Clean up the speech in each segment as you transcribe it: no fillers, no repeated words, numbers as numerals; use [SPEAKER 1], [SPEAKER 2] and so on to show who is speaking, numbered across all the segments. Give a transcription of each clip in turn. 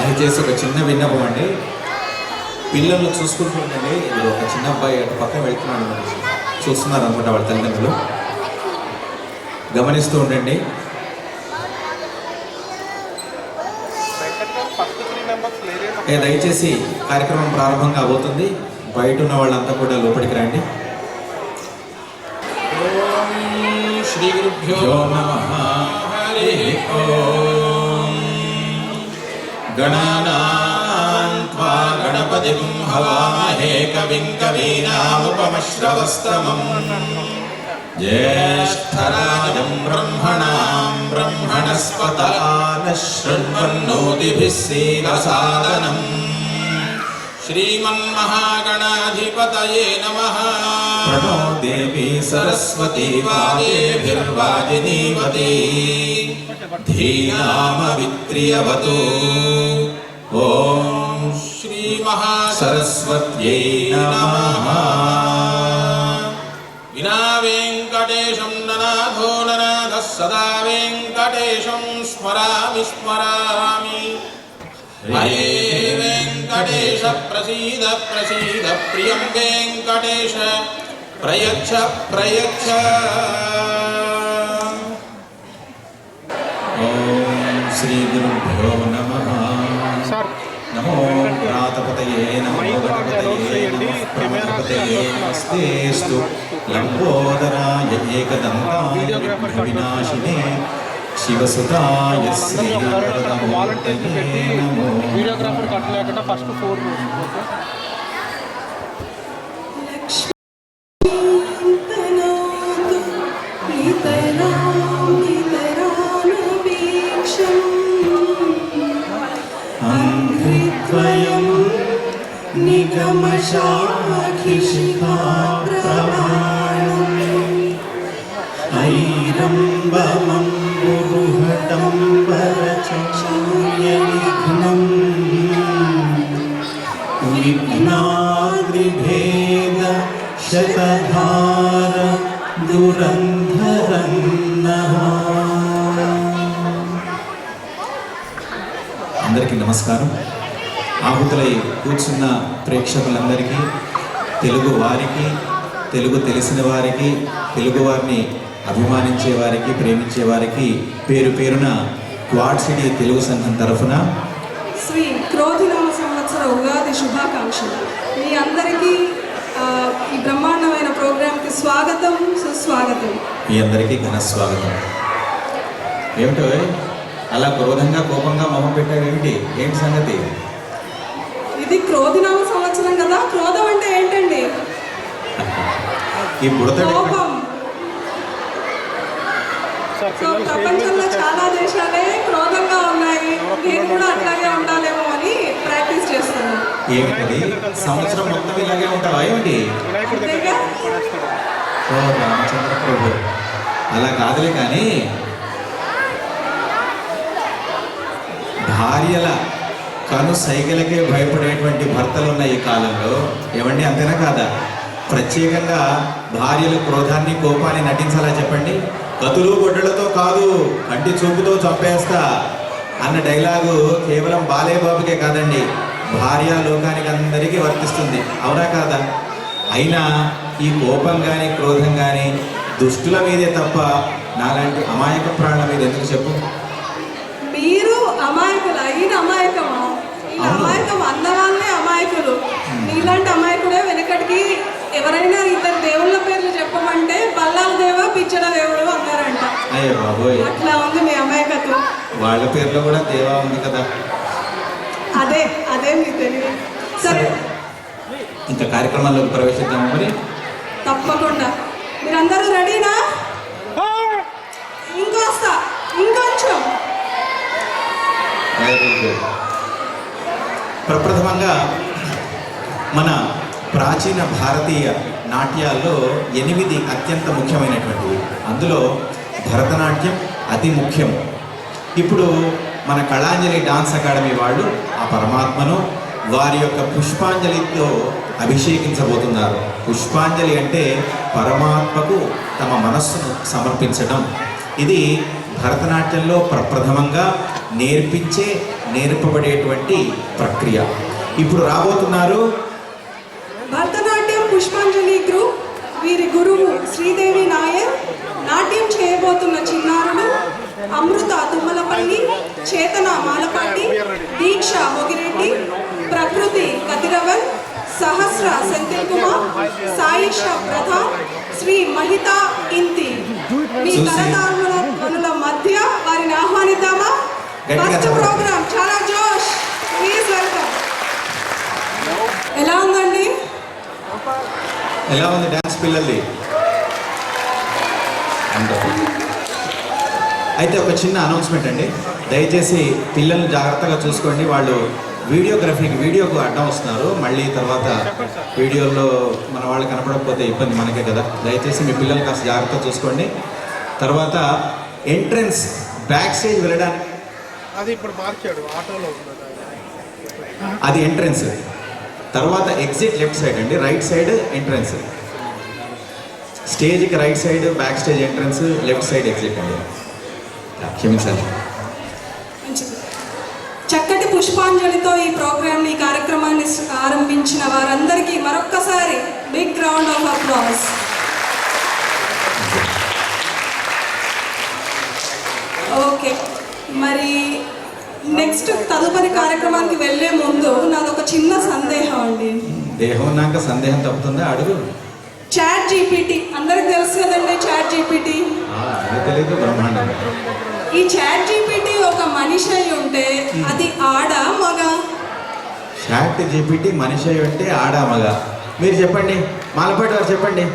[SPEAKER 1] దయచేసి ఒక చిన్న విన్నపం అండి, పిల్లలు చూసుకుంటూ ఉండండి. ఇప్పుడు ఒక చిన్న అబ్బాయి అటు పక్కన వెళ్తున్నాడు, చూస్తున్నారు అనుకుంటా వాళ్ళ తల్లిదండ్రులు, గమనిస్తూ ఉండండి. దయచేసి కార్యక్రమం ప్రారంభం కాబోతుంది. బయట ఉన్న వాళ్ళంతా కూడా లోపలికి రండి. శ్రీ గురుభ్యో నమః. హరి ఓం. గణానాం త్వా గణపతిం హవామహే కవిం కవీనాముపమశ్రవస్తమం జ్యేష్ఠరాజం బ్రహ్మణాం బ్రహ్మణస్పత శృణ్వన్నోతిభిः सीदसादनं श्रीमन्महागणाधिपतये नमः। प्रणो देवी सरस्वती वाजेभिर्वाजिनीवती धीनामवित्र्यवतु। ॐ श्रीमहासरस्वत्यै नमः। विना वेङ्कटेशं ननाथो ननाथः सदा वेङ्कटेशं स्मरामि स्मरामि। हरे वेङ्कटेश प्रसीद प्रसीद प्रियं वेङ्कटेश प्रयच्छ प्रयच्छ। ॐ श्री गुरुभ्यो नमः। नमो प्रातपतये नमो गणपतये नमः प्रमथपतये नमस्तेस्तु लम्बोदराय एकदन्ताय विघ्नविनाशिने शिवसुताय श्रीनाथमूर्तये नमो।
[SPEAKER 2] వీడియోగ్రాఫర్ కట్టలేకుండా ఫస్ట్ 4
[SPEAKER 1] అంగ్రిద్వయం నిగమశాఖిశిఖాప్రమాణం ఐరంబమం గురుహటం వరచూర్యవిఘ్నం విఘ్నాద్రిభేద శతధార దురంధరం నః। అందరికీ నమస్కారం. ఆహుతులై కూర్చున్న ప్రేక్షకులందరికీ, తెలుగు వారికి, తెలుగు తెలిసిన వారికి, తెలుగు వారిని అభిమానించే వారికి, ప్రేమించే వారికి పేరు పేరున క్వాడ్ సిటీ తెలుగు సంఘం తరఫున
[SPEAKER 3] శ్రీ క్రోధినామ సంవత్సర ఉగాది శుభాకాంక్షలు. మీ అందరికీ ఈ బ్రహ్మాండమైన ప్రోగ్రాంకి స్వాగతం, సుస్వాగతం.
[SPEAKER 1] మీ అందరికీ ఘన స్వాగతం. ఏమిటో అలా క్రోధంగా కోపంగా మొహం పెట్టారు, ఏంటి సంగతి?
[SPEAKER 3] ఇది క్రోధినామ సంవత్సరం కదా, క్రోధం అంటే ఏంటండి?
[SPEAKER 1] ఈ బుడతడి
[SPEAKER 3] కోపం. ప్రపంచంలో చాలా దేశాలే క్రోధంగా ఉన్నాయి, నేను కూడా అట్లాగే ఉండాలేమో అని ప్రాక్టీస్ చేస్తున్నాను.
[SPEAKER 1] ఏమిటది? సంవత్సరం మొత్తం ఇలాగే ఉంటావా ఏమిటి? ఓ రామచంద్ర ప్రభు, అలా కాదులే కానీ భార్యల కను సైగలకే భయపడేటువంటి భర్తలు ఉన్న ఈ కాలంలో ఏమండి, అంతేనా కాదా? ప్రత్యేకంగా భార్యల క్రోధాన్ని, కోపాన్ని నటించాలా చెప్పండి? కతులు గొడ్డలతో కాదు, కంటి చూపుతో చంపేస్తా అన్న డైలాగు కేవలం బాలేబాబుకే కాదండి, భార్య లోకానికి అందరికీ వర్తిస్తుంది, అవునా కాదా? అయినా ఈ కోపం కానీ, క్రోధం కానీ దుష్టుల మీదే తప్ప నాలాంటి అమాయక ప్రాణుల మీద ఎందుకు చెప్పు?
[SPEAKER 3] మీరు అమాయకులు, అయిన అమాయకమా? ఈ అమాయకం అన్నవాళ్ళే అమాయకులు. నీలాంటి అమాయకుడే వెనకటికి ఎవరైనా ఇద్దరు దేవుళ్ళ పేర్లు చెప్పమంటే బల్లాల దేవ పిచ్చల దేవుడు అన్నారంట.
[SPEAKER 1] అయ్యో బాబోయ్,
[SPEAKER 3] అట్లా ఉంది మీ అమాయకత్వం.
[SPEAKER 1] వాళ్ళ పేర్లో కూడా దేవా ఉంది కదా.
[SPEAKER 3] అదే మీకు తెలియదు. సరే,
[SPEAKER 1] ఇంకా కార్యక్రమాల్లోకి ప్రవేశిద్దాము మరి.
[SPEAKER 3] తప్పకుండా. మీరందరూ రెడీనా? ఇంకొంచెం.
[SPEAKER 1] ప్రప్రథమంగా మన ప్రాచీన భారతీయ నాట్యాల్లో 8 అత్యంత ముఖ్యమైనటువంటివి, అందులో భరతనాట్యం అతి ముఖ్యం. ఇప్పుడు మన కళాంజలి డాన్స్ అకాడమీ వాళ్ళు ఆ పరమాత్మను వారి యొక్క పుష్పాంజలితో అభిషేకించబోతున్నారు. పుష్పాంజలి అంటే పరమాత్మకు తమ మనస్సును సమర్పించడం. ఇది భరతనాట్యంలో ప్రప్రథమంగా నేర్పించే నేర్పబడేటువంటి ప్రక్రియ. ఇప్పుడు రాబోతున్నారు
[SPEAKER 3] భరతనాట్యం పుష్పాంజలి గ్రూప్, వీరి గురువు శ్రీదేవి నాయర్, నాట్యం చేయబోతున్న చిన్నారులు అమృత తుమ్మలపల్లి, చేతన మాలపాటి, దీక్ష మొగిరెడ్డి, ప్రకృతి కతిరవన్, సహస్ర సెంథిల్ కుమార్, సాయిష ప్రధాన్, శ్రీ మహితా ఇంతి. మీ కరతాళముల మధ్య వారిని ఆహ్వానిద్దామా? ఫస్ట్ ప్రోగ్రామ్ చాలా జోష్. Please welcome. ఎలా ఉందండి?
[SPEAKER 1] ఎలా ఉంది డ్యాన్స్ పిల్లల్ది? అయితే ఒక చిన్న అనౌన్స్మెంట్ అండి, దయచేసి పిల్లల్ని జాగ్రత్తగా చూసుకోండి. వాళ్ళు వీడియోకు అడ్డం వస్తున్నారు. మళ్ళీ తర్వాత వీడియోలో మన వాళ్ళు కనపడకపోతే ఇబ్బంది మనకే కదా. దయచేసి మీ పిల్లల్ని కాస్త జాగ్రత్తగా చూసుకోండి. తర్వాత ఎంట్రన్స్ బ్యాక్ స్టేజ్ వెళ్ళడానికి
[SPEAKER 2] అది ఇప్పుడు మార్చాడు, ఆటోలో
[SPEAKER 1] అది ఎంట్రన్స్. తర్వాత ఎగ్జిట్ లెఫ్ట్ సైడ్ అండి, రైట్ సైడ్ ఎంట్రన్స్. స్టేజ్కి right side back stage entrance, left side exit అండి. క్షమించాలి.
[SPEAKER 3] చక్కటి పుష్పాంజలితో ఈ ప్రోగ్రామ్, ఈ కార్యక్రమాన్ని ఆరంభించిన వారందరికీ మరొక్కసారి big round of applause. Okay, మరి నెక్స్ట్ తదుపరి కార్యక్రమానికి వెళ్ళే ముందు నాదొక చిన్న సందేహం అండి.
[SPEAKER 1] దేహం ఉన్నాక సందేహం తప్పుతుందా? అడుగు.
[SPEAKER 3] చాట్ జీపీటీ అందరికి తెలుసు కదండి. చాట్ జీపీటీ
[SPEAKER 1] తెలియదు బ్రహ్మాండం.
[SPEAKER 3] ఈ చాట్ జీపీటీ ఒక మనిషి అయి ఉంటే అది ఆడ మగ?
[SPEAKER 1] చాట్ జీపీటీ మనిషి అయి ఉంటే ఆడ మగ? మీరు చెప్పండి, మాలపాటి వారు చెప్పండి.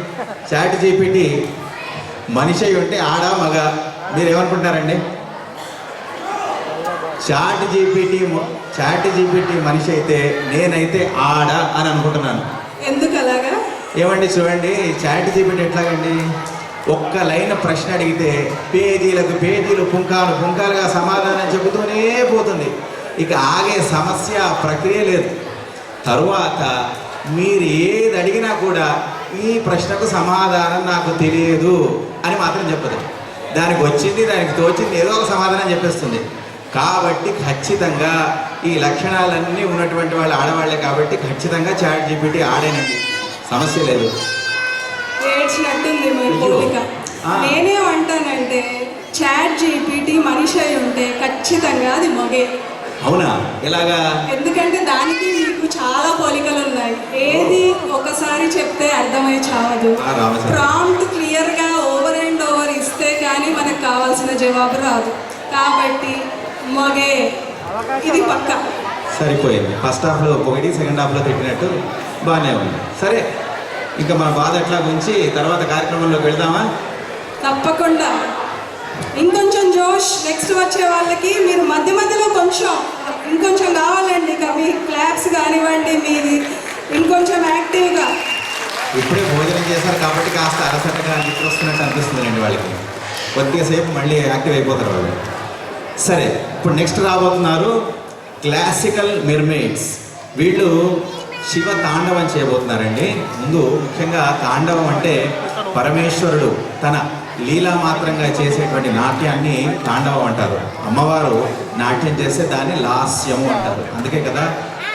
[SPEAKER 1] చాట్ జీపీటీ మనిషి అయి ఉంటే ఆడ మగ? మీరు ఏమనుకుంటారండి? చాట్ జీపీటీ మనిషి అయితే నేనైతే ఆడ అని అనుకుంటున్నాను.
[SPEAKER 3] ఎందుకు అలాగా?
[SPEAKER 1] ఏమండి చూడండి, చాట్ జీపీటీ ఎట్లాగండి, ఒక్క లైన్ ప్రశ్న అడిగితే పేజీలు పుంకాలుగా సమాధానం చెబుతూనే పోతుంది. ఇక ఆగే సమస్య ప్రక్రియ లేదు. తరువాత మీరు ఏది అడిగినా కూడా ఈ ప్రశ్నకు సమాధానం నాకు తెలియదు అని మాత్రం చెప్పదు. దానికి వచ్చింది, దానికి తోచింది ఏదో ఒక సమాధానం చెప్పేస్తుంది. కాబట్టి ఖచ్చితంగా ఈ లక్షణాలన్నీ ఉన్నటువంటి వాళ్ళు ఆడవాళ్లే. కాబట్టి ఖచ్చితంగా చాట్ జీపీటీ ఆడేనండి, సమస్య లేదు.
[SPEAKER 3] ఏడ్చినట్టుంది మీ పోలిక. నేనేమంటానంటే చాట్ జీపీటీ మనిషి అయి ఉంటే ఖచ్చితంగా అది మగే.
[SPEAKER 1] అవునా? ఎలాగా?
[SPEAKER 3] ఎందుకంటే దానికి మీకు చాలా పోలికలు ఉన్నాయి. ఏది ఒకసారి చెప్తే అర్థమై చావదు. ప్రాంప్ట్ క్లియర్గా ఓవర్ అండ్ ఓవర్ ఇస్తే కానీ మనకు కావాల్సిన జవాబు రాదు. కాబట్టి మగే, ఇది పక్క.
[SPEAKER 1] సరిపోయింది. ఫస్ట్ హాఫ్లో ఒకటి, సెకండ్ హాఫ్లో తిట్టినట్టు బాగానే ఉంది. సరే, ఇంకా మన బాధ ఎట్లా గురించి తర్వాత కార్యక్రమంలోకి వెళ్దామా?
[SPEAKER 3] తప్పకుండా. ఇంకొంచెం జోష్ నెక్స్ట్ వచ్చే వాళ్ళకి మీరు మధ్య మధ్యలో ఇంకొంచెం కావాలండి. ఇక మీ క్లాప్స్ కానివ్వండి, మీది ఇంకొంచెం యాక్టివ్గా.
[SPEAKER 1] ఇప్పుడే భోజనం చేశారు కాబట్టి కాస్త అలసటగా నిద్ర వస్తున్నట్టు అనిపిస్తుందండి వాళ్ళకి. కొద్దిగా సేపు మళ్ళీ యాక్టివ్ అయిపోతారు వాళ్ళు. సరే, ఇప్పుడు నెక్స్ట్ రాబోతున్నారు క్లాసికల్ మెర్మెయిడ్స్. వీళ్ళు శివ తాండవం చేయబోతున్నారండి. ముందు ముఖ్యంగా తాండవం అంటే పరమేశ్వరుడు తన లీలా మాత్రంగా చేసేటువంటి నాట్యాన్ని తాండవం అంటారు. అమ్మవారు నాట్యం చేస్తే దాన్ని లాస్యము అంటారు. అందుకే కదా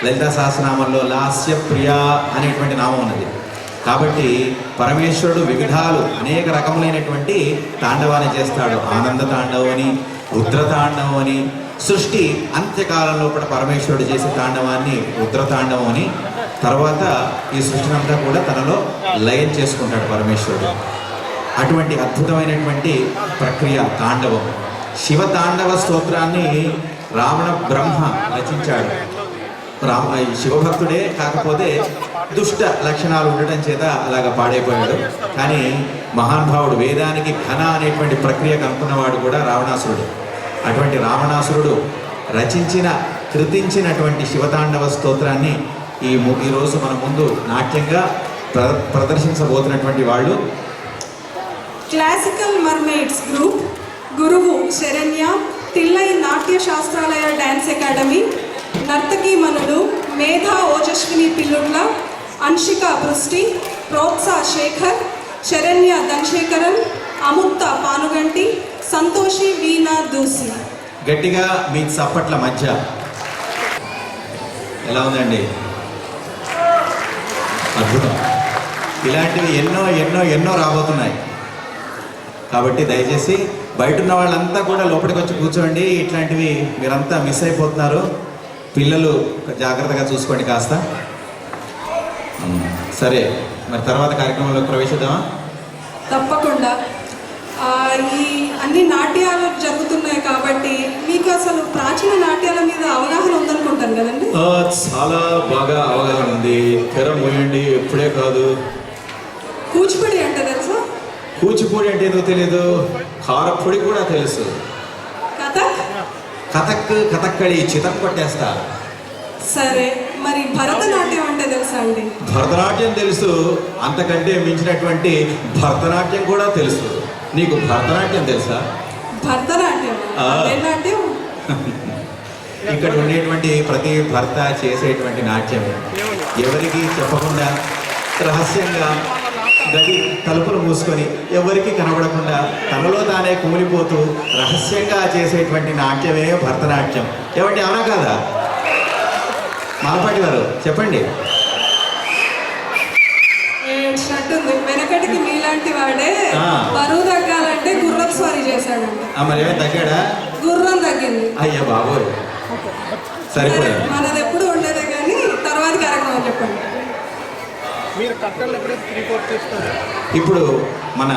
[SPEAKER 1] లలితా సహస్రనామంలో లాస్య ప్రియ అనేటువంటి నామం ఉన్నది. కాబట్టి పరమేశ్వరుడు వివిధాలు అనేక రకములైనటువంటి తాండవాన్ని చేస్తాడు. ఆనంద తాండవం అని, రుద్ర తాండవం అని, సృష్టి అంత్యకాలంలో కూడా పరమేశ్వరుడు చేసే తాండవాన్ని రుద్రతాండవం అని, తర్వాత ఈ సృష్టిని అంతా కూడా తనలో లయం చేసుకుంటాడు పరమేశ్వరుడు. అటువంటి అద్భుతమైనటువంటి ప్రక్రియ తాండవం. శివ తాండవ స్తోత్రాన్ని రావణ బ్రహ్మ రచించాడు. శివభక్తుడే, కాకపోతే దుష్ట లక్షణాలు ఉండటం చేత అలాగ పాడైపోయాడు. కానీ మహానుభావుడు, వేదానికి ఘన అనేటువంటి ప్రక్రియ కనుక్కున్నవాడు కూడా రావణాసురుడు. అటువంటి రావణాసురుడు కృతించినటువంటి శివతాండవ స్తోత్రాన్ని ఈరోజు మన ముందు నాట్యంగా ప్రదర్శించబోతున్నటువంటి వాళ్ళు
[SPEAKER 3] క్లాసికల్ మర్మెయిడ్స్ గ్రూప్, గురువు శరణ్య, తిల్లై నాట్య శాస్త్రాలయ డ్యాన్స్ అకాడమీ, నర్తకీమణులు మేధా ఓజస్విని పిల్లుట్ల, అన్షిక పృష్టి, ప్రోత్సా శేఖర్, శరణ్య ధనశేఖరన్, అముక్త పానుగంటి, సంతోషి వీణా దూసి.
[SPEAKER 1] గట్టిగా మీ చప్పట్ల మధ్య ఎలా ఉందండి? అద్భుతం. ఇలాంటివి ఎన్నో ఎన్నో ఎన్నో రాబోతున్నాయి. కాబట్టి దయచేసి బయట ఉన్న వాళ్ళంతా కూడా లోపలికి వచ్చి కూర్చోండి. ఇట్లాంటివి మీరంతా మిస్ అయిపోతున్నారు. పిల్లలు జాగ్రత్తగా చూసుకోండి కాస్త. సరే, మరి తర్వాత కార్యక్రమంలోకి ప్రవేశిద్దామా?
[SPEAKER 3] తప్పకుండా. ఈ అన్ని నాట్యాలు జరుగుతున్నాయి కాబట్టి మీకు అసలు ప్రాచీన నాట్యాల మీద అవగాహన ఉందనుకుంటాను కదండి.
[SPEAKER 1] చాలా బాగా అవగాహన ఉంది. తెర మోయండి ఎప్పుడే కాదు.
[SPEAKER 3] కూచిపూడి అంటే తెలుసా?
[SPEAKER 1] కూచిపూడి అంటే ఏదో తెలియదు. కారపొడి కూడా తెలుసు.
[SPEAKER 3] కథక్?
[SPEAKER 1] కథక్కడి చితం కొట్టేస్తా.
[SPEAKER 3] సరే, మరి భరతనాట్యం అంటే తెలుసా అండి?
[SPEAKER 1] భరతనాట్యం తెలుసు. అంతకంటే మించినటువంటి భరతనాట్యం కూడా తెలుసు. నీకు భరతనాట్యం తెలుసా?
[SPEAKER 3] భరతనాట్యం నాట్యం
[SPEAKER 1] ఇక్కడ ఉండేటువంటి ప్రతి భర్త చేసేటువంటి నాట్యం ఎవరికి చెప్పకుండా రహస్యంగా గది తలుపులు మూసుకొని ఎవరికి కనబడకుండా తనలో తానే కుమిలిపోతూ రహస్యంగా చేసేటువంటి నాట్యమే భరతనాట్యం. ఏమంటే అవునా కాదా? మాలపాటి గారు చెప్పండి.
[SPEAKER 3] ఏడ్చినట్టుంది. వెనకటికి మీలాంటి వాడే బరువు తగ్గాలంటే గుర్రం స్వారీ చేశాడంట.
[SPEAKER 1] మరి ఏమైనా తగ్గాడా?
[SPEAKER 3] గుర్రం తగ్గింది.
[SPEAKER 1] అయ్యా బాబోయ్, సరిపోయింది.
[SPEAKER 3] మనది ఎప్పుడు ఉండేదే కానీ తర్వాత కార్యక్రమం చెప్పండి.
[SPEAKER 2] మీరు కట్టలు ఎప్పుడైతే 3-4 చేస్తారు.
[SPEAKER 1] ఇప్పుడు మన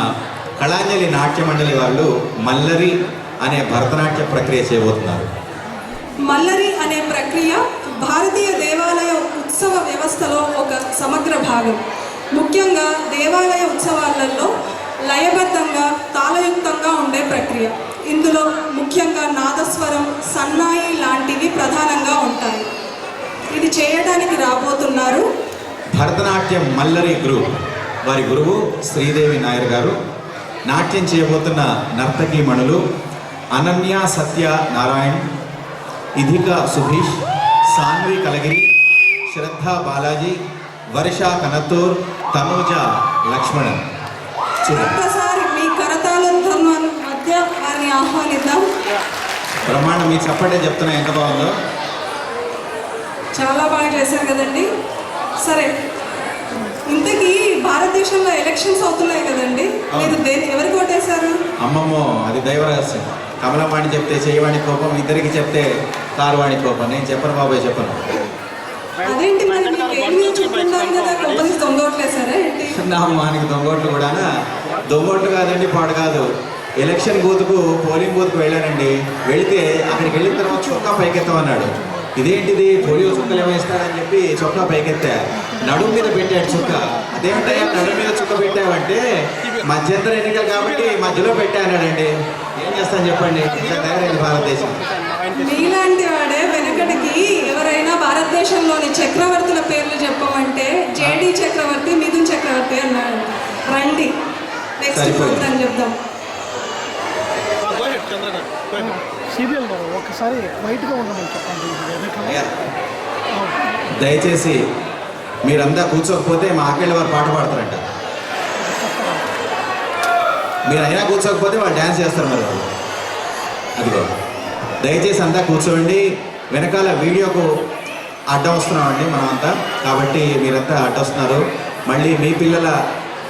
[SPEAKER 1] కళాంజలి నాట్య మండలి వాళ్ళు మల్లరి అనే భరతనాట్య ప్రక్రియ చేయబోతున్నారు.
[SPEAKER 3] మల్లరి అనే ప్రక్రియ భారతీయ దేవాలయ ఉత్సవ వ్యవస్థలో ఒక సమగ్ర భాగం. ముఖ్యంగా దేవాలయ ఉత్సవాలలో లయబద్ధంగా తాళయుక్తంగా ఉండే ప్రక్రియ. ఇందులో ముఖ్యంగా నాదస్వరం, సన్నాయి లాంటివి ప్రధానంగా ఉంటాయి. ఇది చేయడానికి రాబోతున్నారు
[SPEAKER 1] భరతనాట్యం మల్లరి గ్రూప్. వారి గురువు శ్రీదేవి నాయర్ గారు. నాట్యం చేయబోతున్న నర్తకీమణులు అనన్య సత్య నారాయణ్, ఇధిక సుభీష్, సాన్వి కలగిరి, శ్రద్ధ బాలాజీ, వర్ష కనత్తూర్, తనూజ లక్ష్మణన్.
[SPEAKER 3] ఒక్కసారి మీ కరతాళ మధ్య వారిని ఆహ్వానిద్దాం.
[SPEAKER 1] బ్రహ్మాండం. మీ చప్పటే చెప్తున్నా ఎంత బాగుందో.
[SPEAKER 3] చాలా బాగా చేశారు కదండి. సరే, ఇంతకీ భారతదేశంలో ఎలక్షన్స్ అవుతున్నాయి కదండి. మీరు ఎవరికి ఓటేశారు?
[SPEAKER 1] అమ్మమ్మో, అది దైవరహస్యం. కమలవాణి చెప్తే చేయవాణి కోపం, ఇద్దరికి చెప్తే కారువాణి కోపం. నేను చెప్పను బాబాయ్, చెప్పను.
[SPEAKER 3] అదేంటి మరి మీకు ఏమి చెప్తున్నారు కదా, కొంపది దొంగోట్లేసారా ఏంటి?
[SPEAKER 1] నా అమ్మానికి దొంగోట్లు కూడా. దొంగోట్లు కాదండి, పాడు కాదు. ఎలక్షన్ బూత్కు పోలింగ్ బూత్కు వెళ్ళానండి. వెళితే అక్కడికి వెళ్ళిన తర్వాత చొక్కా పైకెత్తామన్నాడు. ఇదేంటిది పోలియో చుక్కలు ఏమేస్తాడని చెప్పి చొక్కా పైకెత్తా. నడుము మీద పెట్టాడు చుక్క. అదేంటయ్యా నడుము మీద చుక్క పెట్టావంటే మధ్యంతర ఎన్నికలు కాబట్టి మధ్యలో పెట్టా అన్నాడండి. ఏం చేస్తాను చెప్పండి, ఇట్లా తయారైంది భారతదేశం.
[SPEAKER 3] మీలాంటి వాడే వెనకటికి ఎవరైనా భారతదేశంలోని చక్రవర్తుల పేర్లు చెప్పమంటే జేడి చక్రవర్తి, మిథున్ చక్రవర్తి అన్నాడు. రండి నెక్స్ట్ అని చెప్దాం.
[SPEAKER 2] సీరియల్ ఒకసారి బయటగా ఉండమని చెప్పండి.
[SPEAKER 1] దయచేసి మీరంతా కూర్చోకపోతే మా ఆకేళ్ళ వారు పాట పాడతారంట. మీరు అయినా కూర్చోకపోతే వాళ్ళు డ్యాన్స్ చేస్తారు మరి వాళ్ళు. అదిగో, దయచేసి అంతా కూర్చోండి. వెనకాల వీడియోకు అడ్డం వస్తున్నామండి మనం అంతా. కాబట్టి మీరంతా అడ్డం వస్తున్నారు. మళ్ళీ మీ పిల్లల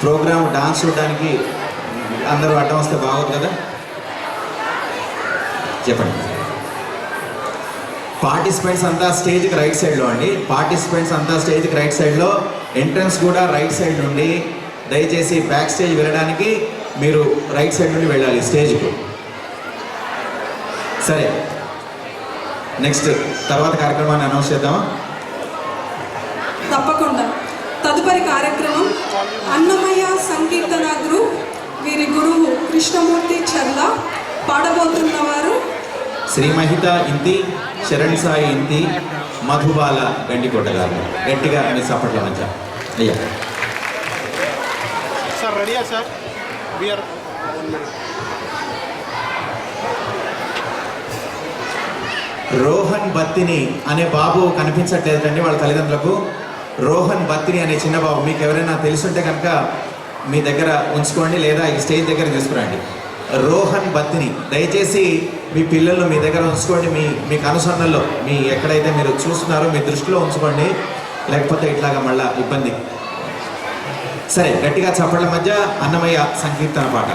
[SPEAKER 1] ప్రోగ్రామ్ డాన్స్ చూడడానికి అందరూ అడ్డం వస్తే బాగోదు కదా. చెప్పండి. పార్టిసిపెంట్స్ అంతా స్టేజ్కి రైట్ సైడ్లో అండి. పార్టిసిపెంట్స్ అంతా స్టేజ్కి రైట్ సైడ్లో, ఎంట్రన్స్ కూడా రైట్ సైడ్ నుండి. దయచేసి బ్యాక్ స్టేజ్ వెళ్ళడానికి మీరు రైట్ సైడ్ నుండి వెళ్ళాలి స్టేజ్కు. సరే, నెక్స్ట్ తర్వాత కార్యక్రమాన్ని అనౌన్స్ చేద్దామా?
[SPEAKER 3] తప్పకుండా. తదుపరి కార్యక్రమం అన్నమయ్య సంకీర్తన గ్రూప్. వీరి గురువు కృష్ణమూర్తి చర్ల. పాడబోతున్నవారు
[SPEAKER 1] శ్రీ మహిత ఇంతి, శరణ్ సాయి ఇంతి, మధుబాల గండికోట గారు. గట్టిగా మీ సపట్ల మధ్య అయ్యా.
[SPEAKER 2] సార్ రెడీయా సార్? బియర్
[SPEAKER 1] రోహన్ బత్తిని అనే బాబు కనిపించట్లేదండి వాళ్ళ తల్లిదండ్రులకు. రోహన్ బత్తిని అనే చిన్న బాబు మీకు ఎవరైనా తెలుసుంటే కనుక మీ దగ్గర ఉంచుకోండి, లేదా ఈ స్టేజ్ దగ్గర తీసుకురండి. రోహన్ బత్తిని. దయచేసి మీ పిల్లలు మీ దగ్గర ఉంచుకోండి, మీకు అనుసరణలో మీ ఎక్కడైతే మీరు చూస్తున్నారో మీ దృష్టిలో ఉంచుకోండి, లేకపోతే ఇట్లాగా మళ్ళా ఇబ్బంది. సరే, గట్టిగా చప్పట్ల మధ్య అన్నమయ్య సంకీర్తన పాట.